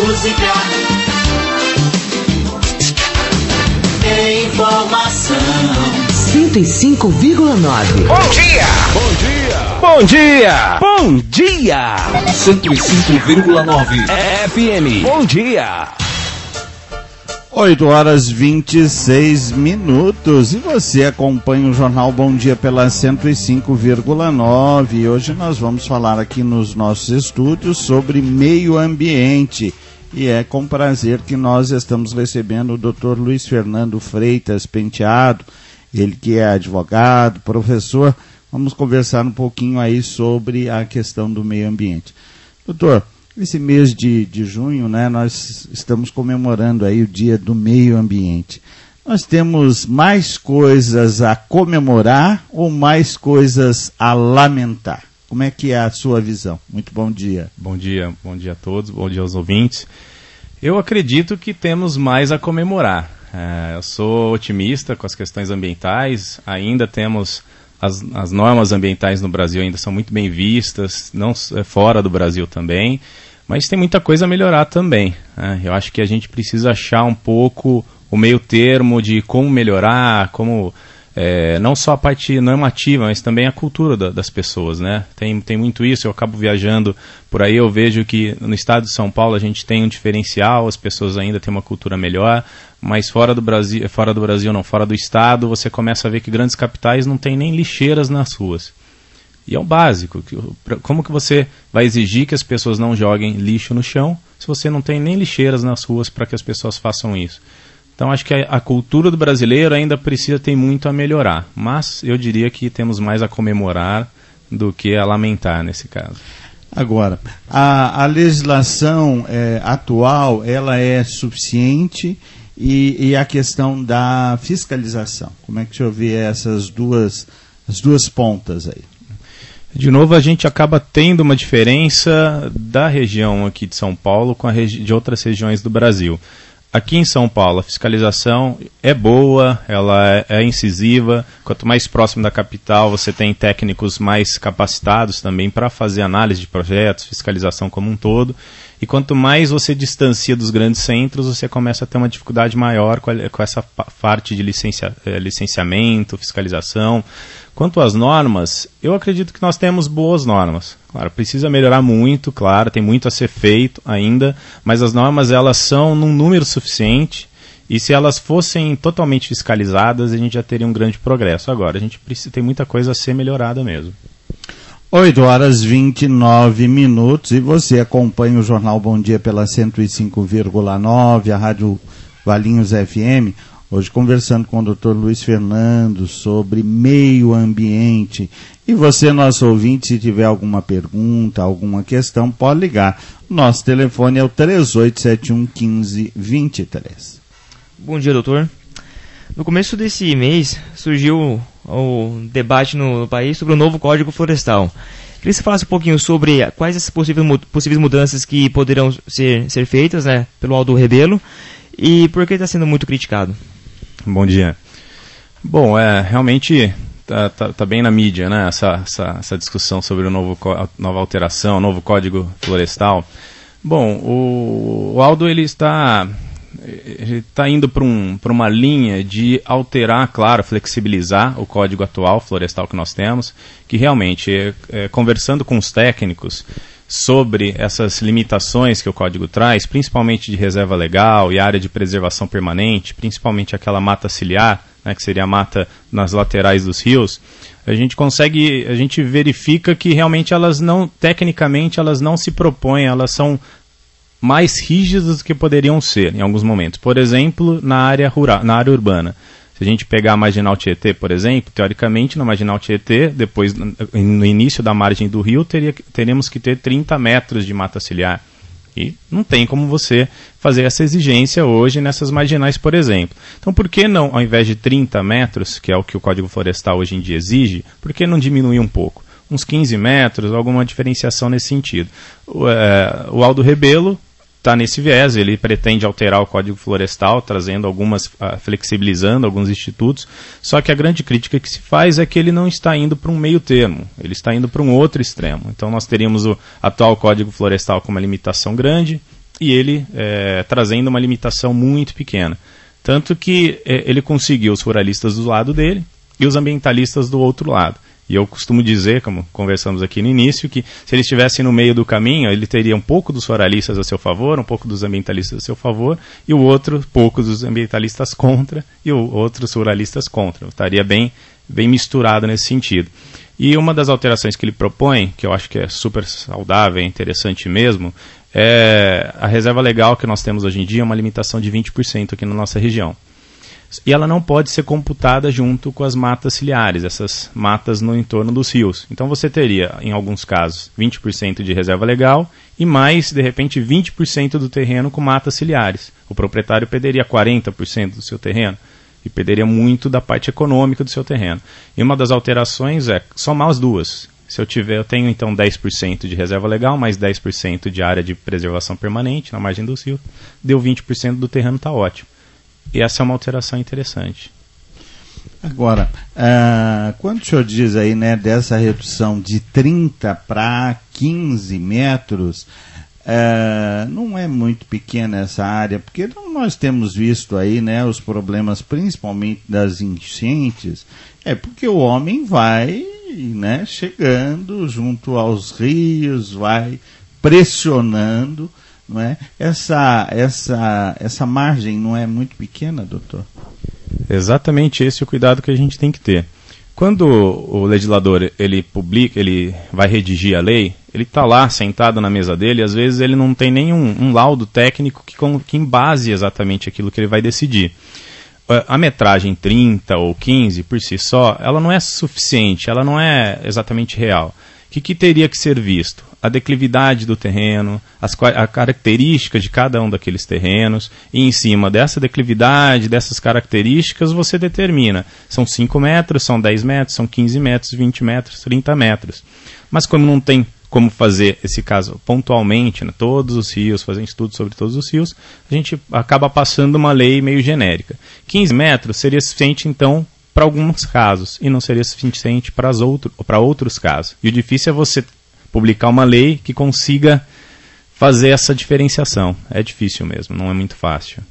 música, informação. 105,9. Bom dia! Bom dia! Bom dia! Bom dia! 105,9 FM. Bom dia! 8 horas 26 minutos e você acompanha o Jornal Bom Dia pela 105,9 e hoje nós vamos falar aqui nos nossos estúdios sobre meio ambiente e é com prazer que nós estamos recebendo o Dr. Luiz Fernando Freitas Penteado, ele que é advogado, professor. Vamos conversar um pouquinho aí sobre a questão do meio ambiente. Doutor, esse mês de junho, né, nós estamos comemorando aí o Dia do Meio Ambiente. Nós temos mais coisas a comemorar ou mais coisas a lamentar? Como é que é a sua visão? Muito bom dia. Bom dia a todos, bom dia aos ouvintes. Eu acredito que temos mais a comemorar. Eu sou otimista com as questões ambientais, ainda temos as normas ambientais no Brasil ainda são muito bem vistas, não fora do Brasil também, mas tem muita coisa a melhorar também. Eu acho que a gente precisa achar um pouco o meio termo de como melhorar, como não só a parte normativa, mas também a cultura das pessoas, né? Tem muito isso, eu acabo viajando por aí, eu vejo que no estado de São Paulo a gente tem um diferencial, as pessoas ainda têm uma cultura melhor, mas fora do Brasil não, fora do estado, você começa a ver que grandes capitais não tem nem lixeiras nas ruas. E é o básico, como que você vai exigir que as pessoas não joguem lixo no chão se você não tem nem lixeiras nas ruas para que as pessoas façam isso? Então acho que a cultura do brasileiro ainda ter muito a melhorar, mas eu diria que temos mais a comemorar do que a lamentar nesse caso. Agora, a legislação atual, ela é suficiente e a questão da fiscalização, como é que o senhor vê as duas pontas aí? De novo, a gente acaba tendo uma diferença da região aqui de São Paulo com de outras regiões do Brasil. Aqui em São Paulo, a fiscalização é boa, ela é incisiva. Quanto mais próximo da capital, você tem técnicos mais capacitados também para fazer análise de projetos, fiscalização como um todo. E quanto mais você distancia dos grandes centros, você começa a ter uma dificuldade maior com essa parte de licenciamento, fiscalização. Quanto às normas, eu acredito que nós temos boas normas. Claro, precisa melhorar muito, claro, tem muito a ser feito ainda, mas as normas elas são num número suficiente e se elas fossem totalmente fiscalizadas, a gente já teria um grande progresso. Agora, a gente tem muita coisa a ser melhorada mesmo. 8 horas 29 minutos e você acompanha o Jornal Bom Dia pela 105,9, a Rádio Valinhos FM. Hoje conversando com o Dr. Luiz Fernando sobre meio ambiente. E você, nosso ouvinte, se tiver alguma pergunta, alguma questão, pode ligar. Nosso telefone é o 3871-1523. Bom dia, doutor. No começo desse mês surgiu o debate no país sobre o novo Código Florestal. Queria que você falasse um pouquinho sobre quais as possíveis mudanças que poderão ser feitas, né, pelo Aldo Rebelo e por que está sendo muito criticado. Bom dia. Bom, realmente tá bem na mídia, né, essa discussão sobre nova alteração, o novo Código Florestal. Bom, o Aldo ele está indo para uma linha de alterar, claro, flexibilizar o código atual florestal que nós temos, que realmente, conversando com os técnicos sobre essas limitações que o código traz, principalmente de reserva legal e área de preservação permanente, principalmente aquela mata ciliar, né, que seria a mata nas laterais dos rios, a gente verifica que realmente tecnicamente elas não se propõem, elas são mais rígidas do que poderiam ser em alguns momentos. Por exemplo, na área rural, na área urbana. Se a gente pegar a Marginal Tietê, por exemplo, teoricamente, na Marginal Tietê, depois, no início da margem do rio, teríamos que ter 30 metros de mata ciliar. E não tem como você fazer essa exigência hoje nessas marginais, por exemplo. Então, por que não, ao invés de 30 metros, que é o que o Código Florestal hoje em dia exige, por que não diminuir um pouco? Uns 15 metros, alguma diferenciação nesse sentido. O Aldo Rebelo está nesse viés, ele pretende alterar o Código Florestal, trazendo flexibilizando alguns institutos, só que a grande crítica que se faz é que ele não está indo para um meio termo, ele está indo para um outro extremo. Então nós teríamos o atual Código Florestal com uma limitação grande, e ele trazendo uma limitação muito pequena. Tanto que ele conseguiu os ruralistas do lado dele e os ambientalistas do outro lado. E eu costumo dizer, como conversamos aqui no início, que se ele estivesse no meio do caminho, ele teria um pouco dos ruralistas a seu favor, um pouco dos ambientalistas a seu favor, e o outro, pouco dos ambientalistas contra, e o outros ruralistas contra. Estaria bem misturado nesse sentido. E uma das alterações que ele propõe, que eu acho que é super saudável, é interessante mesmo, é a reserva legal que nós temos hoje em dia, uma limitação de 20% aqui na nossa região. E ela não pode ser computada junto com as matas ciliares, essas matas no entorno dos rios. Então você teria, em alguns casos, 20% de reserva legal e mais, de repente, 20% do terreno com matas ciliares. O proprietário perderia 40% do seu terreno e perderia muito da parte econômica do seu terreno. E uma das alterações é somar as duas. Se eu tenho então 10% de reserva legal, mais 10% de área de preservação permanente na margem dos rios, deu 20% do terreno, está ótimo. E essa é uma alteração interessante. Agora, quando o senhor diz aí, né, dessa redução de 30 para 15 metros, não é muito pequena essa área, porque nós temos visto aí, né, os problemas principalmente das enchentes, porque o homem vai, né, chegando junto aos rios, vai pressionando. Não é? Essa margem não é muito pequena, doutor? Exatamente esse é o cuidado que a gente tem que ter. Quando o legislador ele vai redigir a lei, ele está lá sentado na mesa dele, às vezes ele não tem nenhum laudo técnico que embase exatamente aquilo que ele vai decidir. A metragem 30 ou 15 por si só, ela não é suficiente, ela não é exatamente real. O que teria que ser visto? A declividade do terreno, a característica de cada um daqueles terrenos, e em cima dessa declividade, dessas características, você determina. São 5 metros, são 10 metros, são 15 metros, 20 metros, 30 metros. Mas como não tem como fazer esse caso pontualmente, né, todos os rios, fazer um estudo sobre todos os rios, a gente acaba passando uma lei meio genérica. 15 metros seria suficiente, então, para alguns casos, e não seria suficiente para outros casos. E o difícil é você publicar uma lei que consiga fazer essa diferenciação. É difícil mesmo, não é muito fácil.